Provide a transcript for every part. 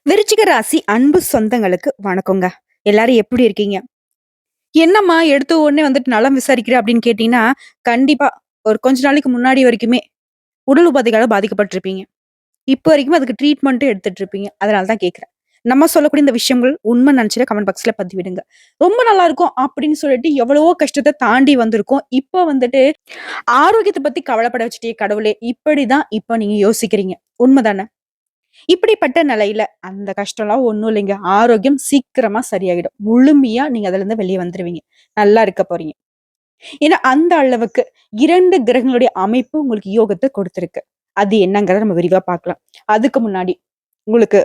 விருச்சிக ராசி அன்பு சொந்தங்களுக்கு வணக்கங்க. எல்லாரும் எப்படி இருக்கீங்க? என்னம்மா எடுத்த உடனே வந்துட்டு நலம் விசாரிக்கிற அப்படின்னு கேட்டீங்கன்னா, கண்டிப்பா ஒரு கொஞ்ச நாளைக்கு முன்னாடி வரைக்குமே உடல் உபாதைகளால பாதிக்கப்பட்டிருப்பீங்க. இப்ப வரைக்கும் அதுக்கு ட்ரீட்மெண்ட்டும் எடுத்துட்டு இருப்பீங்க. அதனால தான் கேட்கிறேன். நம்ம சொல்லக்கூடிய இந்த விஷயங்கள் உண்மை நினைச்சுட்டு கமெண்ட் பாக்ஸ்ல பதிவிடுங்க. ரொம்ப நல்லா இருக்கும் அப்படின்னு சொல்லிட்டு எவ்வளவோ கஷ்டத்த தாண்டி வந்திருக்கோம். இப்ப வந்துட்டு ஆரோக்கியத்த பத்தி கவலைப்பட வச்சுட்டே கடவுளே! இப்படிதான் இப்ப நீங்க யோசிக்கிறீங்க. உண்மைதானே? இப்படிப்பட்ட நிலையில அந்த கஷ்டம்லாம் ஒண்ணும் இல்லைங்க. ஆரோக்கியம் சீக்கிரமா சரியாயிடும். முழுமையா நீங்க அதுலருந்து வெளிய வந்துருவீங்க. நல்லா இருக்க போறீங்க. ஏன்னா, அந்த அளவுக்கு 2 கிரகங்களுடைய அமைப்பு உங்களுக்கு யோகத்த கொடுத்திருக்கு. அது என்னங்கிறத நம்ம விரிவா பார்க்கலாம். அதுக்கு முன்னாடி உங்களுக்கு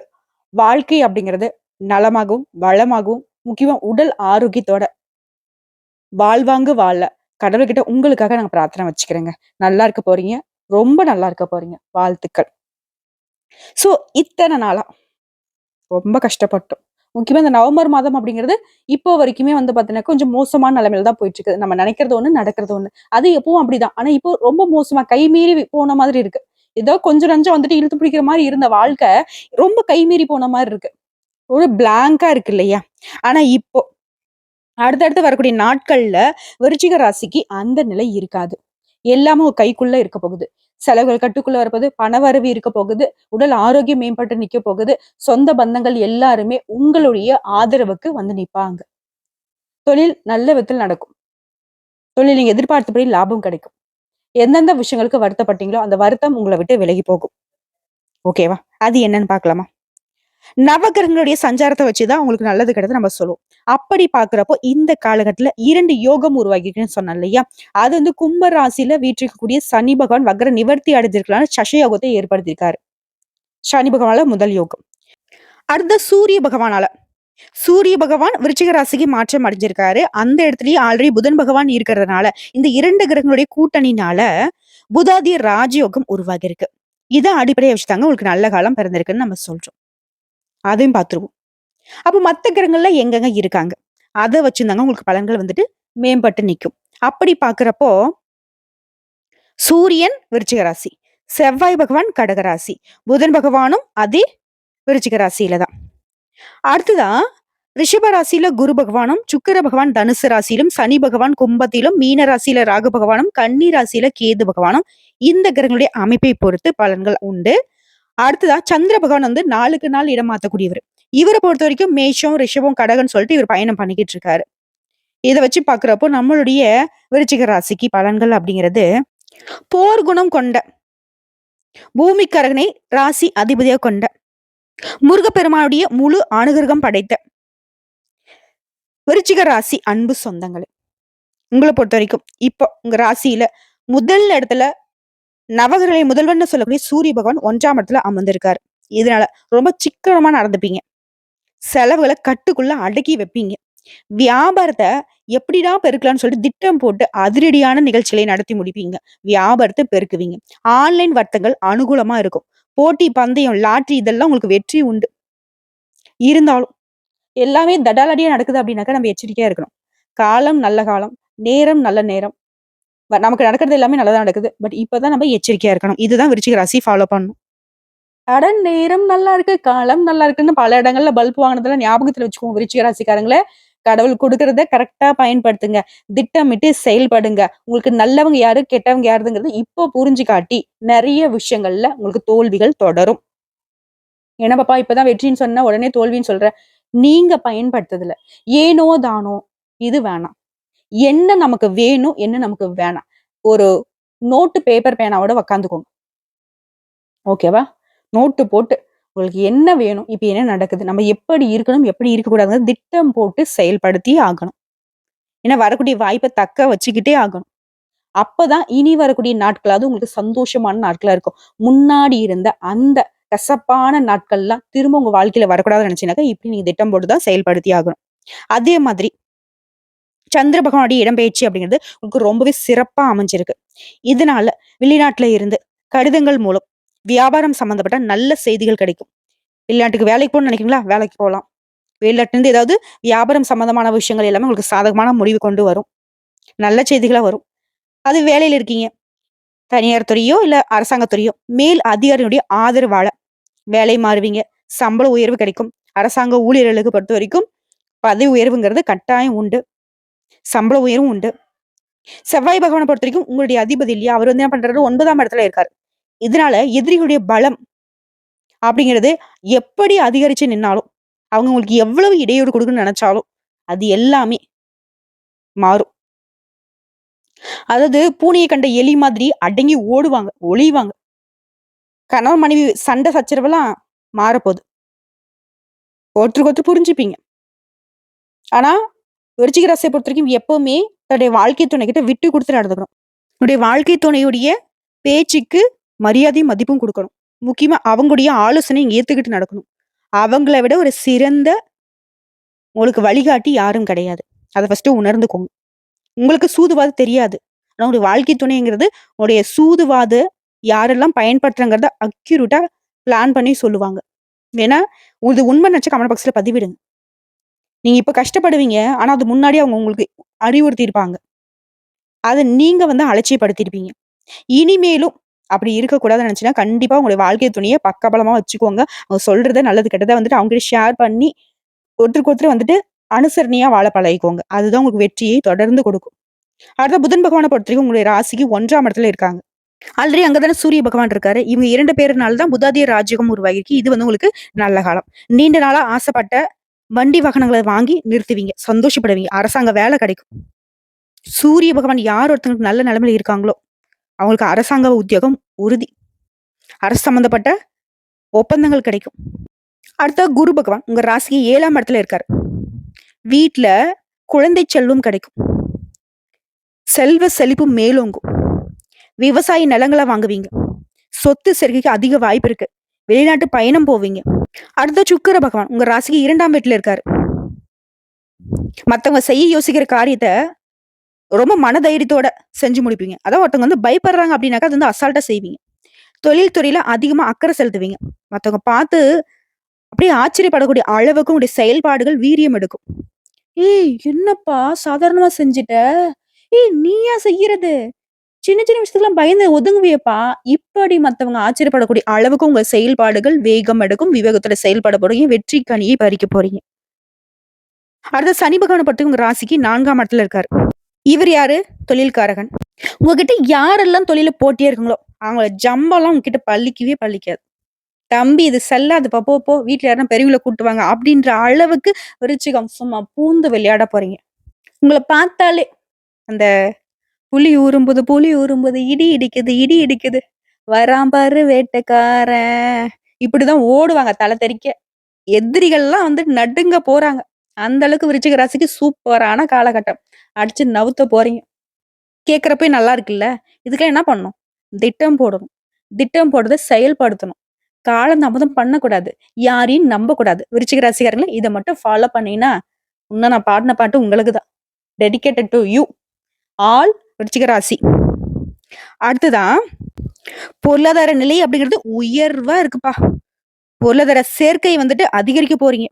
வாழ்க்கை அப்படிங்கிறது நலமாகவும், வளமாகவும், முக்கியமா உடல் ஆரோக்கியத்தோட வாழ்வாங்கு வாழ கடவுள்கிட்ட உங்களுக்காக நாங்க பிரார்த்தனை வச்சுக்கிறேங்க. நல்லா இருக்க போறீங்க. ரொம்ப நல்லா இருக்க போறீங்க. வாழ்த்துக்கள். சோ, இத்தன நாளா ரொம்ப கஷ்டப்பட்டோம். முக்கியமா இந்த நவம்பர் மாதம் அப்படிங்கிறது, இப்போ வரைக்குமே வந்து பார்த்தீங்கன்னா, கொஞ்சம் மோசமான நிலைமையில தான் போயிட்டு இருக்கு. நம்ம நினைக்கிறது ஒண்ணு, நடக்கிறது ஒண்ணு. அது எப்பவும் அப்படிதான். ஆனா இப்போ ரொம்ப மோசமா கைமீறி போன மாதிரி இருக்கு. ஏதோ கொஞ்சம் நஞ்சம் வந்துட்டு இழுத்து பிடிக்கிற மாரி இருந்த வாழ்க்கை, ரொம்ப கைமீறி போன மாரி இருக்கு. ஒரு பிளாங்கா இருக்கு இல்லையா? ஆனா இப்போ அடுத்தடுத்து வரக்கூடிய நாட்கள்ல விருச்சிக ராசிக்கு அந்த நிலை இருக்காது. எல்லாமே உங்க கைக்குள்ள இருக்க போகுது. செலவுகள் கட்டுக்குள்ள வரப்போகுது, பணவரவு இருக்க போகுது, உடல் ஆரோக்கியம் மேம்பட்டு நிக்க போகுது. சொந்த பந்தங்கள் எல்லாருமே உங்களுடைய ஆதரவுக்கு வந்து நிப்பாங்க. தொழில் நல்ல விதத்தில் நடக்கும். தொழில் நீங்க எதிர்பார்த்தபடி லாபம் கிடைக்கும். எந்தெந்த விஷயங்களுக்கு வருத்தப்பட்டீங்களோ, அந்த வருத்தம் உங்கள விட்டு விலகி போகும். ஓகேவா? அது என்னன்னு பார்க்கலாமா? நவகிரகங்களுடைய சஞ்சாரத்த வச்சு தான் உங்களுக்கு நல்லது கெட்டது நம்ம சொல்லுவோம். அப்படி பார்க்கிறப்போ, இந்த காலகட்டத்துல 2 யோகம் உருவாகிருக்குன்னு சொன்னேன் இல்லையா? அது வந்து கும்ப ராசியில வீற்றிருக்கக்கூடிய சனி பகவான் வக்ர நிவர்த்தி அடைஞ்சிருக்கனால சஷ யோகத்தை ஏற்படுத்தியிருக்காரு. சனி பகவானால முதல் யோகம். அடுத்து சூரிய பகவானால. சூரிய பகவான் விருச்சிக ராசிக்கு மாற்றம் அடைஞ்சிருக்காரு. அந்த இடத்துலயே ஆல்ரெடி புதன் பகவான் இருக்கிறதுனால, இந்த 2 கிரகங்களுடைய கூட்டணினால புதாதிய ராஜயோகம் உருவாகியிருக்கு. இத அடிப்படையா வச்சுதாங்க உங்களுக்கு நல்ல காலம் பிறந்திருக்குன்னு நம்ம சொல்றோம். அதையும் பார்த்துருவோம். அப்ப மத்த கிரகங்கள்ல எங்கெங்க இருக்காங்க? அத வச்சுதாங்க உங்களுக்கு பலன்கள் வந்துட்டு மேம்பட்டு நிக்கும். அப்படி பார்க்கிறப்போ, சூரியன் விருச்சிக ராசி, செவ்வாய் பகவான் கடக ராசி, புதன் பகவானும் அதே விருச்சிக ராசியில தான். அடுத்ததா ரிஷப ராசியில குரு பகவானும், சுக்கிர பகவான் தனுசு ராசியிலும், சனி பகவான் கும்பத்திலும், மீன ராசியில ராகு பகவானும், கன்னி ராசியில கேது பகவானும் இந்த கிரகங்களுடைய அமைப்பை பொறுத்து பலன்கள் உண்டு. அடுத்ததா சந்திர பகவான் வந்து நாளுக்கு நாள் இடம் மாத்தக்கூடியவர். இவர பொறுத்தவரைக்கும் மேஷம், ரிஷபம், கடகன்னு சொல்லிட்டு இவர் பயணம் பண்ணிக்கிட்டு இருக்காரு. இத வச்சு பார்க்கிறப்போ நம்மளுடைய விருச்சிக ராசிக்கு பலன்கள் அப்படிங்கிறது, போர் குணம் கொண்ட பூமிக்கரகனை ராசி அதிபதியா கொண்ட முருகப்பெருமானுடைய முழு அனுகிரகம் படைத்த விருச்சிக ராசி அன்பு சொந்தங்களே, உங்கள பொறுத்தவரைக்கும் இப்போ உங்க ராசியில முதல் இடத்துல நவகிரக முதல்வன்னு சொல்லக்கூடிய சூரிய பகவான் 1ஆம் இடத்துல அமர்ந்திருக்காரு. இதனால ரொம்ப சிக்கனமா நடந்துப்பீங்க. செலவுகள கட்டுக்குள்ள அடக்கி வைப்பீங்க. வியாபாரத்த எப்படிடா பெருக்கலாம்ன்னு சொல்லிட்டு திட்டம் போட்டு அதிரடியான நிகழ்ச்சிகளை நடத்தி முடிப்பீங்க. வியாபாரத்த பெருக்குவீங்க. ஆன்லைன் வர்த்தகங்கள் அனுகூலமா இருக்கும். போட்டி, பந்தயம், லாட்டரி இதெல்லாம் உங்களுக்கு வெற்றி உண்டு. இருந்தாலும் எல்லாமே தடாலடியா நடக்குது அப்படின்னாக்கா நம்ம எச்சரிக்கையா இருக்கணும். காலம் நல்ல காலம், நேரம் நல்ல நேரம். நமக்கு நடக்கிறது எல்லாமே நல்லதா நடக்குது. பட் இப்பதான் நம்ம எச்சரிக்கையா இருக்கணும். இதுதான் விருச்சிக ராசி ஃபாலோ பண்ணணும். அட நேரம் நல்லா இருக்கு, காலம் நல்லா இருக்குன்னு பல இடங்கள்ல பல்ப் வாங்குனதெல்லாம் ஞாபகத்துல வச்சுக்குவோம் விருச்சிக ராசிக்காரங்களே. கடவுள் குடுக்கறத கரெக்ட்டா பயன்படுத்துங்க. திட்டமிட்டு செயல்படுங்க. உங்களுக்கு நல்லவங்க யாரு, கெட்டவங்க யாருங்கிறது இப்போ புரிஞ்சு காட்டி, நெறைய விஷயங்கள்ல உங்களுக்கு தோல்விகள் தொடரும். "என்ன பாப்பா இப்பதான் வெற்றின்னு சொன்ன, உடனே தோல்வின்னு சொல்ற." நீங்க பயன்படுத்துதுல. ஏனோ தானோ இது வேணாம். என்ன நமக்கு வேணும், என்ன நமக்கு வேணாம். ஒரு நோட்டு, பேப்பர், பேனாவோட உக்காந்துக்கோங்க. ஓகேவா? நோட்டு போட்டு உங்களுக்கு என்ன வேணும்? இப்ப என்ன நடக்குது? நம்ம எப்படி இருக்கணும்? எப்படி இருக்கக்கூடாதுங்கிறத திட்டம் போட்டு செயல்படுத்தியே ஆகணும். ஏன்னா வரக்கூடிய வாய்ப்ப தக்க வச்சுக்கிட்டே ஆகணும். அப்பதான் இனி வரக்கூடிய நாட்களாவது உங்களுக்கு சந்தோஷமான நாட்களா இருக்கும். முன்னாடி இருந்த அந்த கசப்பான நாட்கள்லாம் திரும்ப உங்க வாழ்க்கையில வரக்கூடாதுன்னு நினைச்சீங்கன்னாக்கா, இப்படி நீங்க திட்டம் போட்டு தான் செயல்படுத்தி ஆகணும். அதே மாதிரி சந்திர பகவானுடைய இடம்பெயர்ச்சி அப்படிங்கிறது உங்களுக்கு ரொம்பவே சிறப்பா அமைஞ்சிருக்கு. இதனால வெளிநாட்டுல இருந்து கடிதங்கள் மூலம் வியாபாரம் சம்பந்தப்பட்ட நல்ல செய்திகள் கிடைக்கும். வெளிநாட்டுக்கு வேலைக்கு போகணும்னு நினைக்கிறீங்களா? வேலைக்கு போலாம். வெளிநாட்டுல இருந்து ஏதாவது வியாபாரம் சம்பந்தமான விஷயங்கள் எல்லாமே உங்களுக்கு சாதகமான முடிவு கொண்டு வரும். நல்ல செய்திகளா வரும். அது வேலையில இருக்கீங்க. தனியார் துறையோ, இல்ல அரசாங்க துறையோ, மேல் அதிகாரியுடைய ஆதரவால வேலை மாறுவீங்க. சம்பள உயர்வு கிடைக்கும். அரசாங்க ஊழியர்களுக்கு பொறுத்தவரைக்கும் பதவி உயர்வுங்கிறது கட்டாயம் உண்டு. சம்பள உயர்வும் உண்டு. செவ்வாய் பகவான பொறுத்தவரைக்கும் உங்களுடைய அதிபதி இல்லையா? அவர் வந்து என்ன பண்றாரு? 9ஆம் இடத்துல இருக்காரு. இதனால எதிரிகளுடைய பலம் அப்படிங்கிறது எப்படி அதிகரிச்சு நின்னாலும், அவங்க உங்களுக்கு எவ்வளவு இடையூறு குடுக்கணும்னு நெனச்சாலும், அது எல்லாமே மாறும். அதாவது பூனைய கண்ட எலி மாதிரி அடங்கி ஓடுவாங்க, ஒளிவாங்க. கணவன் மனைவி சண்டை சச்சரவெல்லாம் மாறப்போது. ஒருத்தருக்கு ஒருத்தர் புரிஞ்சுப்பீங்க. ஆனா, விருச்சிக ராசிய பொறுத்தவரைக்கும் எப்பவுமே தன்னுடைய வாழ்க்கை துணைக்கிட்ட விட்டு குடுத்து நடந்துக்கணும். உன்னுடைய வாழ்க்கை துணையுடைய பேச்சுக்கு மரியாதையும், மதிப்பும் குடுக்கணும். முக்கியமா அவங்களுடைய ஆலோசனை நீங்க ஏத்துக்கிட்டு நடக்கணும். அவங்கள விட ஒரு சிறந்த உங்களுக்கு வழிகாட்டி யாரும் கிடையாது. அத ஃபர்ஸ்ட்டு உணர்ந்துக்கோங்க. உங்களுக்கு சூதுவாது தெரியாது. ஆனா உங்களுடைய வாழ்க்கை துணைங்கிறது உங்களுடைய சூதுவாது யாரெல்லாம் பயன்படுத்துறாங்கிறத அக்யூரேட்டா பிளான் பண்ணி சொல்லுவாங்க. வேணா இது உண்மை நெனச்சா கமெண்ட் பாக்ஸ்ல பதிவிடுங்க. நீங்க இப்ப கஷ்டப்படுவீங்க. ஆனா அது முன்னாடியே அவங்க உங்களுக்கு அறிவுறுத்தியிருப்பாங்க. அத நீங்க வந்து அலட்சியப்படுத்தியிருப்பீங்க. இனிமேலும் அப்படி இருக்கக்கூடாதுன்னு நினைச்சீங்கன்னா, கண்டிப்பா உங்களுடைய வாழ்க்கை துணைய பக்கபலமா வச்சுக்கோங்க. அவங்க சொல்றத நல்லது கெட்டத வந்துட்டு அவங்ககிட்ட ஷேர் பண்ணி, ஒருத்தருக்கு ஒருத்தர் வந்துட்டு அனுசரணையா வாழ பழகிக்கோங்க. அதுதான் உங்களுக்கு வெற்றியை தொடர்ந்து கொடுக்கும். அடுத்த புதன் பகவான பொறுத்தவரைக்கும் உங்களுடைய ராசிக்கு 1ஆம் இடத்துல இருக்காங்க. ஆல்ரெடி அங்க தானே சூரிய பகவான் இருக்காரு. இவங்க 2 பேருனால தான் புதாதிய ராஜ்யோகம் உருவாகிருக்கு. இது வந்து உங்களுக்கு நல்ல காலம். நீண்ட நாளா ஆசைப்பட்ட வண்டி வாகனங்கள வாங்கி நிறுத்துவீங்க. சந்தோஷப்படுவீங்க. அரசாங்க வேலை கிடைக்கும். சூரிய பகவான் யார் ஒருத்தங்களுக்கு நல்ல நிலைமையில இருக்காங்களோ, அவங்களுக்கு அரசாங்க உத்தியோகம் உறுதி. அரசு சம்பந்தப்பட்ட ஒப்பந்தங்கள் கிடைக்கும். அடுத்த குரு பகவான் உங்க ராசிக்கு 7ஆம் இடத்துல இருக்காரு. வீட்ல குழந்தை செல்வம் கிடைக்கும். செல்வ செழிப்பு மேலோங்கும். விவசாய நிலங்கள வாங்குவீங்க. சொத்து சேர்க்கைக்கு அதிக வாய்ப்பு இருக்கு. வெளிநாட்டு பயணம் போவீங்க. அடுத்த சுக்கிர பகவான் உங்க ராசிக்கு 2ஆம் வீட்ல இருக்காரு. மத்தவங்க செய்ய யோசிக்கிற காரியத்த ரொம்ப மனதைரியத்தோட செஞ்சு முடிப்பீங்க. அதான் ஒருத்தவங்க வந்து பயப்படுறாங்க அப்படின்னாக்கா, அது வந்து அசால்ட்டா செய்வீங்க. தொழில் துறையில அதிகமா அக்கறை செலுத்துவீங்க. மத்தவங்க பார்த்து அப்படியே ஆச்சரியப்படக்கூடிய அளவுக்கு உங்களுடைய செயல்பாடுகள் வீரியம் எடுக்கும். "ஏய் என்னப்பா சாதாரணமா செஞ்சுட்ட? ஏய் நீயா செய்யறது? சின்ன சின்ன விஷயத்துக்குலாம் பயந்து ஒதுங்குவியேப்பா." இப்படி மத்தவங்க ஆச்சரியப்படக்கூடிய அளவுக்கு உங்க செயல்பாடுகள் வேகம் எடுக்கும். விவேகத்துல செயல்பட போறீங்க. வெற்றி கனியை பறிக்க போறீங்க. அடுத்து சனி பகவான பொறுத்தவரைக்கும் உங்க ராசிக்கு 4ஆம் இடத்துல இருக்காரு. இவர் யாரு? தொழில்காரகன். உங்ககிட்ட யாரெல்லாம் தொழில்ல போட்டியா இருக்காங்களோ, அவங்கள ஜம்பலாம் உங்ககிட்ட பலிக்கவே பலிக்காது. "தம்பி இது செல்லாதுப்பா போ போ வீட்ல யாருனா பெரியவங்கள கூட்டு வாங்க" அப்படின்ற அளவுக்கு விருச்சிகம் சும்மா பூந்து விளையாட போறீங்க. உங்கள பார்த்தாலே அந்த புலி ஊரும்புது புலி ஊரும்புது, இடி இடிக்குது இடி இடிக்குது, வரான் பாரு வேட்டைக்காரன். இப்படிதான் ஓடுவாங்க தல தெறிக்க. எதிரிகள்லாம் வந்து நடுங்க போறாங்க. அந்த அளவுக்கு விருச்சிக ராசிக்கு சூப்பரான காலகட்டம். அடிச்சு நவுத்த போறீங்க. கேட்கிறப்பயே நல்லா இருக்குல்ல. இதுக்கெல்லாம் என்ன பண்ணணும்? திட்டம் போடணும். திட்டம் போடுறத செயல்படுத்தணும். காலந்தாமதம் பண்ணக்கூடாது. யாரையும் நம்பக்கூடாது. விருச்சிக ராசிக்காரங்களே இத மட்டும் ஃபாலோ பண்ணீங்கன்னா, இன்னும் நான் பாடுன பாட்டு உங்களுக்கு தான். டெடிகேட்டட் டூ யூ ஆல் விருச்சிக ராசி. அடுத்ததான் பொருளாதார நிலை அப்படிங்கிறது உயர்வா இருக்குப்பா. பொருளாதார சேர்க்கை வந்துட்டு அதிகரிக்க போறீங்க.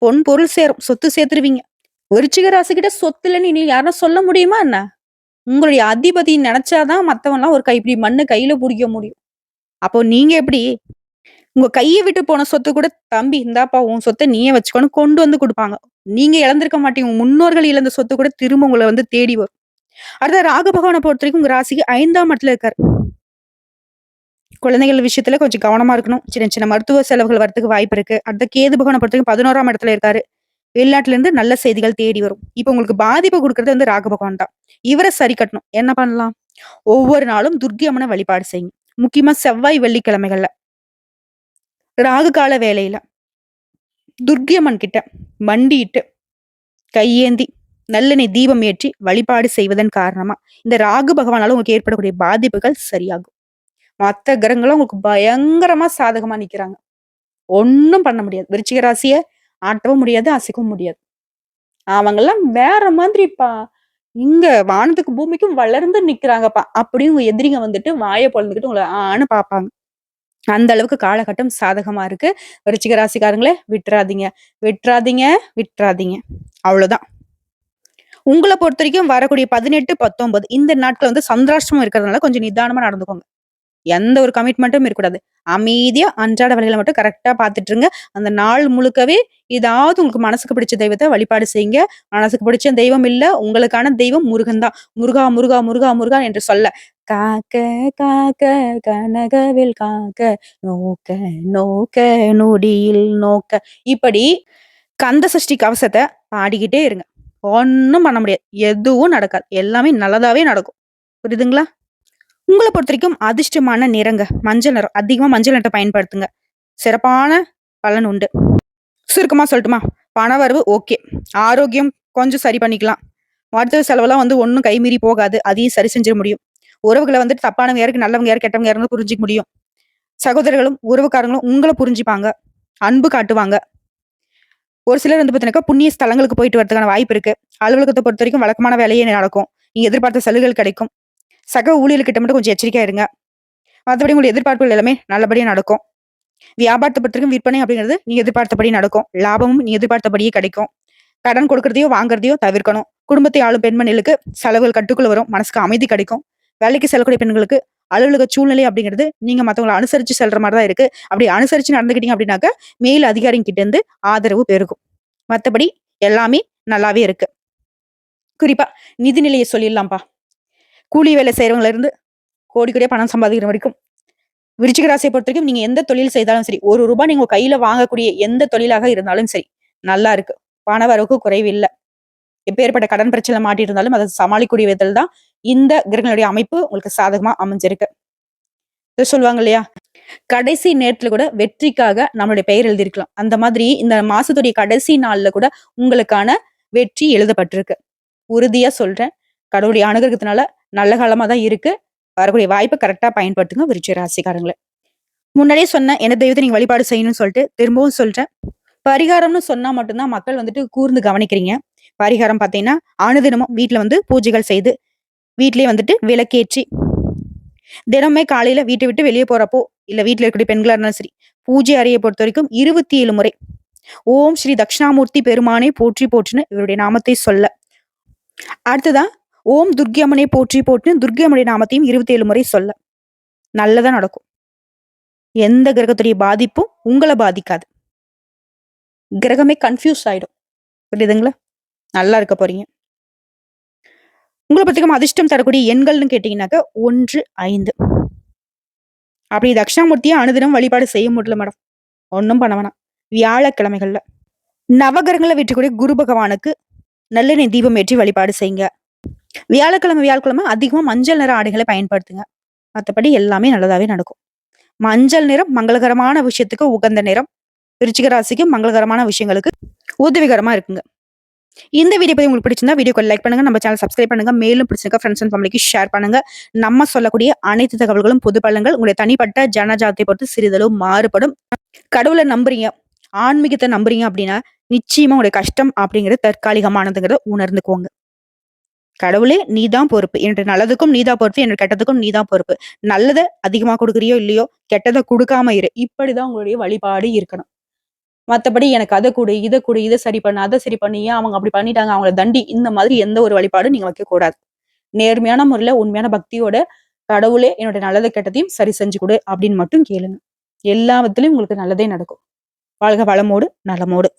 பொன் பொருள் சேரும். சொத்து சேர்த்துருவீங்க. விருச்சிக ராசிகிட்ட சொத்து இல்லன்னு இனி யாருனா சொல்ல முடியுமா என்ன? உங்களுடைய அதிபதி நெனச்சாதான் மத்தவன்லாம் ஒரு கைப்பிடி மண்ணு கையில புடிக்க முடியும். அப்போ நீங்க எப்படி? உங்க கைய விட்டு போன சொத்து கூட, "தம்பி இந்தாப்பா உன் சொத்த நீயே வச்சுக்கோன்னு" கொண்டு வந்து குடுப்பாங்க. நீங்க இழந்திருக்க மாட்டீங்க. உங்க முன்னோர்கள் இழந்த சொத்து கூட திரும்ப உங்கள வந்து தேடி வரும். அடுத்து ராகு பகவான பொறுத்தவரைக்கும் உங்க ராசிக்கு 5ஆம் இடத்துல இருக்காரு. குழந்தைகள் விஷயத்துல கொஞ்சம் கவனமா இருக்கணும். சின்ன சின்ன மருத்துவ செலவுகள் வரதுக்கு வாய்ப்பு இருக்கு. அடுத்து கேது பகவான பொறுத்தவரைக்கும் 11ஆம் இடத்துல இருக்காரு. வெளிநாட்டுல இருந்து நல்ல செய்திகள் தேடி வரும். இப்ப உங்களுக்கு பாதிப்பு குடுக்குறது வந்து ராகு பகவான் தான். இவர சரி கட்டணும். என்ன பண்ணலாம்? ஒவ்வொரு நாளும் துர்க்கை அம்மன வழிபாடு செய்யுங்க. முக்கியமா செவ்வாய், வெள்ளிக்கிழமைகள்ல, ராகு கால வேளையில துர்க்கை அம்மன் கிட்ட மண்டியிட்டு, கையேந்தி, நல்லெண்ணெய் தீபம் ஏற்றி வழிபாடு செய்வதன் காரணமா, இந்த ராகு பகவானால உங்களுக்கு ஏற்படக்கூடிய பாதிப்புகள் சரியாகும். மத்த கிரகங்களும் உங்களுக்கு பயங்கரமா சாதகமா நிக்கிறாங்க. ஒண்ணும் பண்ண முடியாது. விருச்சிக ராசிய ஆட்டவும் முடியாது, அசைக்கவும் முடியாது. அவங்கலாம் வேற மாதிரிப்பா. இங்க வானத்துக்கும் பூமிக்கும் வளர்ந்து நிக்கிறாங்கப்பா. அப்படின்னு உங்க எதிரிங்க வந்துட்டு வாய பொளந்துக்கிட்டு உங்கள ஆன்னு பாப்பாங்க. அந்த அளவுக்கு காலகட்டம் சாதகமா இருக்கு. விருச்சிக ராசிக்காரங்களே விட்றாதீங்க. விட்றாதீங்க, விட்றாதீங்க. அவ்வளோதான். உங்கள பொறுத்தவரைக்கும் வரக்கூடிய 18, 19 இந்த நாட்கள் வந்து சந்திராஷ்டமம் இருக்கிறதுனால கொஞ்சம் நிதானமா நடந்துக்கோங்க. எந்த ஒரு கமிட்மெண்ட்டும் இருக்கக்கூடாது. அமைதியா அன்றாட வேலைகள மட்டும் கரெக்ட்டா பார்த்துட்டு இருங்க. அந்த நாள் முழுக்கவே ஏதாவது உங்களுக்கு மனசுக்கு பிடிச்ச தெய்வத்த வழிபாடு செய்யுங்க. மனசுக்கு பிடிச்ச தெய்வம் இல்ல, உங்களுக்கான தெய்வம் முருகன் தான். முருகா, முருகா, முருகா, முருகா என்று சொல்ல, காக்க காக்க கனகவேல் காக்க, நோக்க நோக்க நொடியில் நோக்க, இப்படி கந்த சஷ்டி கவசத்த பாடிக்கிட்டே இருங்க. ஒண்ணும் பண்ண முடியாது. எதுவும் நடக்காது. எல்லாமே நல்லதாவே நடக்கும். புரியுதுங்களா? உங்கள பொறுத்தவரைக்கும் அதிர்ஷ்டமான நிறங்க. மஞ்சள் நிறம். அதிகமா மஞ்சள் நிறத்த பயன்படுத்துங்க. சிறப்பான பலன் உண்டு. சுருக்கமா சொல்லட்டுமா? பணவரவு ஓகே. ஆரோக்கியம் கொஞ்சம் சரி பண்ணிக்கலாம். மருத்துவ செலவெல்லாம் ஒண்ணும் கைமீறி போகாது. அதையும் சரி செஞ்சிட முடியும். உறவுகள தப்பானவங்க யாருக்கு, நல்லவங்க யாரு, கெட்டவங்க யாருன்னு புரிஞ்சுக்க முடியும். சகோதரர்களும், உறவுக்காரங்களும் உங்கள புரிஞ்சுப்பாங்க. அன்பு காட்டுவாங்க. ஒரு சிலர் பார்த்தீங்கன்னாக்கா, புண்ணிய ஸ்தலங்களுக்கு போயிட்டு வரதுக்கான வாய்ப்பு இருக்கு. அலுவலகத்த பொறுத்தவரைக்கும் வழக்கமான வேலையே நடக்கும். நீங்க எதிர்பார்த்த சலுகைகள் கிடைக்கும். சக ஊழியர்கிட்ட மட்டும் கொஞ்சம் எச்சரிக்கையா இருங்க. மத்தபடி உங்களுடைய எதிர்பார்ப்புகள் எல்லாமே நல்லபடியா நடக்கும். வியாபாரத்த பொறுத்தவரைக்கும் விற்பனை அப்படிங்கிறது நீங்க எதிர்பார்த்தபடி நடக்கும். லாபமும் நீங்க எதிர்பார்த்தபடியே கிடைக்கும். கடன் கொடுக்கறதையோ, வாங்குறதையோ தவிர்க்கணும். குடும்பத்தை ஆளும் பெண்மணிகளுக்கு செலவுகள் கட்டுக்குள்ள வரும். மனசுக்கு அமைதி கிடைக்கும். வேலைக்கு செல்லக்கூடிய பெண்களுக்கு அலுவலக சூழ்நிலை அப்படிங்கிறது நீங்க மத்தவங்கள அனுசரிச்சு செல்ற மாரி தான் இருக்கு. அப்படி அனுசரிச்சு நடந்துக்கிட்டீங்க அப்படின்னாக்க, மேல் அதிகாரிங்க கிட்ட இருந்து ஆதரவு பெருகும். மத்தபடி எல்லாமே நல்லாவே இருக்கு. குறிப்பா நிதி நிலைய சொல்லிடலாம்ப்பா. கூலி வேலை செய்றவங்கல இருந்து கோடி கோடியா பணம் சம்பாதிக்கிற வரைக்கும், விருச்சிக ராசிய பொறுத்தவரைக்கும் நீங்க எந்த தொழில் செய்தாலும் சரி, ரூ. 1 நீங்க உங்க கையில வாங்கக்கூடிய எந்த தொழிலாக இருந்தாலும் சரி, நல்லா இருக்கு. பண வரவுக்கு குறைவு இல்ல. எப்பேற்பட்ட கடன் பிரச்சனைல மாட்டிட்டு இருந்தாலும் அத சமாளிக்கக்கூடிய விதத்துல தான் இந்த கிரகங்களுடைய அமைப்பு உங்களுக்கு சாதகமா அமைஞ்சிருக்கு. இத சொல்லுவாங்க இல்லையா? கடைசி நேரத்துல கூட வெற்றிக்காக நம்மளுடைய பெயர் எழுதியிருக்கலாம். அந்த மாதிரி இந்த மாசத்துடைய கடைசி நாள்ல கூட உங்களுக்கான வெற்றி எழுதப்பட்டிருக்கு. உறுதியா சொல்றேன். கடவுளுடைய அனுகிரகத்தினால நல்ல காலமா தான் இருக்கு. வரக்கூடிய வாய்ப்ப கரெக்ட்டா பயன்படுத்துங்க விருச்சிக ராசிக்காரங்கள. முன்னாடியே சொன்னேன், எந்த தெய்வத்த நீங்க வழிபாடு செய்யணும்னு சொல்லிட்டு. திரும்பவும் சொல்றேன். பரிகாரம்னு சொன்னா மட்டும் தான் மக்கள் கூர்ந்து கவனிக்கிறீங்க. பரிகாரம் பார்த்தீங்கன்னா, அனுதினமும் வீட்ல பூஜைகள் செய்து, வீட்லயே விளக்கேற்றி, தினமுமே காலையில வீட்ட விட்டு வெளிய போறப்போ, இல்ல வீட்ல இருக்கக்கூடிய பெண்களா இருந்தாலும் சரி, பூஜை அறைய பொறுத்தவரைக்கும் 27 முறை, ஓம் ஸ்ரீ தட்சிணாமூர்த்தி பெருமானே போற்றி போற்றின்னு இவருடைய நாமத்தை சொல்ல. அடுத்ததா, ஓம் துர்க்கை அம்மனே போற்றி போற்றின்னு துர்க்கை அம்மனுடைய நாமத்தையும் 27 முறை சொல்ல. நல்லதா நடக்கும். எந்த கிரகத்துடைய பாதிப்பும் உங்கள பாதிக்காது. கிரகமே கன்ஃப்யூஸ் ஆயிடும். புரியுதுங்களா? நல்லா இருக்க போறீங்க. உங்கள பொறுத்தவரைக்கும் அதிர்ஷ்டம் தரக்கூடிய எண்கள்னு கேட்டீங்கன்னாக்க 1, 5. அப்படி தட்சிணாமூர்த்திய அனுதினம் வழிபாடு செய்ய முடியல மேடம். ஒண்ணும் பண்ண வேணாம். வியாழக்கிழமைகள்ல நவகிரகங்கள வீற்றக்கூடிய குரு பகவானுக்கு நல்லெண்ணெய் தீபம் ஏற்றி வழிபாடு செய்யுங்க. வியாழக்கிழமை அதிகமா மஞ்சள் நிற ஆடைகளை பயன்படுத்துங்க. மத்தபடி எல்லாமே நல்லதாவே நடக்கும். மஞ்சள் நிறம் மங்களகரமான விஷயத்துக்கு உகந்த நிறம். விருச்சிக ராசிக்கு மங்களகரமான விஷயங்களுக்கு உதவிகரமா இருக்குங்க. இந்த வீடியோ பத்தி உங்களுக்கு பிடிச்சிருந்தா வீடியோக்கு லைக் பண்ணுங்க. நம்ம சேனல் சப்ஸ்கிரைப் பண்ணுங்க. மேலும் பிடிச்சிருக்க ஃப்ரெண்ட்ஸ் அண்ட் ஃபேமிலிக்கு ஷேர் பண்ணுங்க. நம்ம சொல்லக்கூடிய அனைத்து தகவல்களும் பொது பலன்கள் உங்களுடைய தனிப்பட்ட ஜனஜாதியை பொறுத்து சிறிதளவு மாறுபடும். கடவுளை நம்புறீங்க, ஆன்மீகத்தை நம்புறீங்க அப்படின்னா நிச்சயமா உங்களுடைய கஷ்டம் அப்படிங்கிறது தற்காலிகமானதுங்கிறத உணர்ந்துக்கோங்க. கடவுளே நீதான் பொறுப்பு. என்னுடைய நல்லதுக்கும் நீதான் பொறுப்பு, என்னோட கெட்டதுக்கும் நீதான் பொறுப்பு. நல்லதை அதிகமா கொடுக்குறியோ இல்லையோ, கெட்டதை கொடுக்காம இரு. இப்படிதான் உங்களுடைய வழிபாடு இருக்கணும். மத்தபடி எனக்கு அத குடு, இத குடு, இத சரி பண்ணு, அத சரி பண்ணு, ஏன் அவங்க அப்படி பண்ணிட்டாங்க, அவங்கள தண்டி, இந்த மாதிரி எந்த ஒரு வழிபாடும் நீங்க வைக்கக்கூடாது. நேர்மையான முறையில உண்மையான பக்தியோட கடவுளே என்னோட நல்லது கெட்டதையும் சரி செஞ்சு கொடு அப்படின்னு மட்டும் கேளுங்க. எல்லா விதத்திலயும் உங்களுக்கு நல்லதே நடக்கும். வாழ்க வளமோடு, நலமோடு.